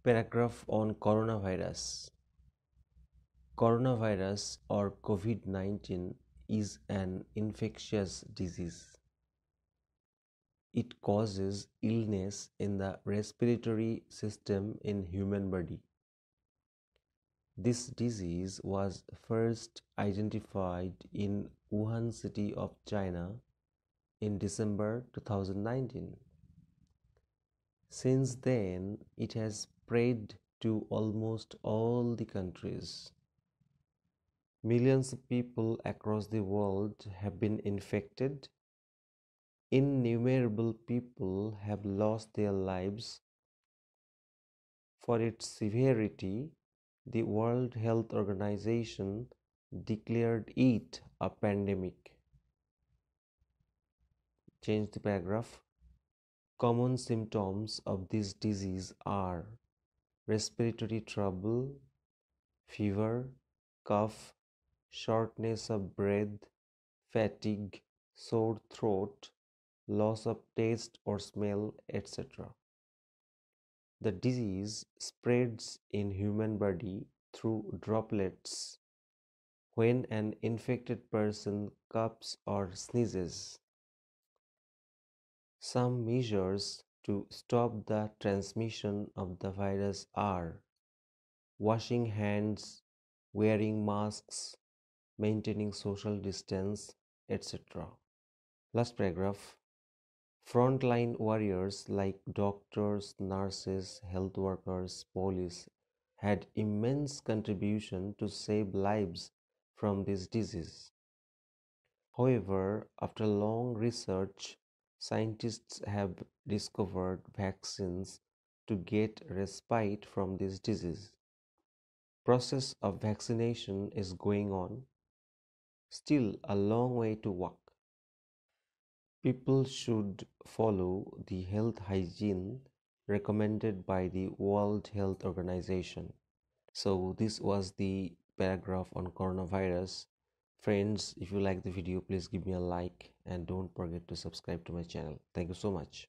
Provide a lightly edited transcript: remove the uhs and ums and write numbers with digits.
Paragraph on coronavirus. Coronavirus or COVID-19 is an infectious disease. It causes illness in the respiratory system in human body. This disease was first identified in Wuhan city of China in December 2019. Since then, it has spread to almost all the countries. Millions of people across the world have been infected. Innumerable people have lost their lives. For its severity, the World Health Organization declared it a pandemic. Change the paragraph. Common symptoms of this disease are respiratory trouble, fever, cough, shortness of breath, fatigue, sore throat, loss of taste or smell, etc. The disease spreads in human body through droplets when an infected person coughs or sneezes. Some measures to stop the transmission of the virus are washing hands, wearing masks, maintaining social distance, etc. Last paragraph. Frontline warriors like doctors, nurses, health workers, police had immense contribution to save lives from this disease. However, after long research, scientists have discovered vaccines to get respite from this disease. Process of vaccination is going on, still a long way to walk. People should follow the health hygiene recommended by the World Health Organization. So this was the paragraph on coronavirus. Friends, if you like the video, please give me a like and don't forget to subscribe to my channel. Thank you so much.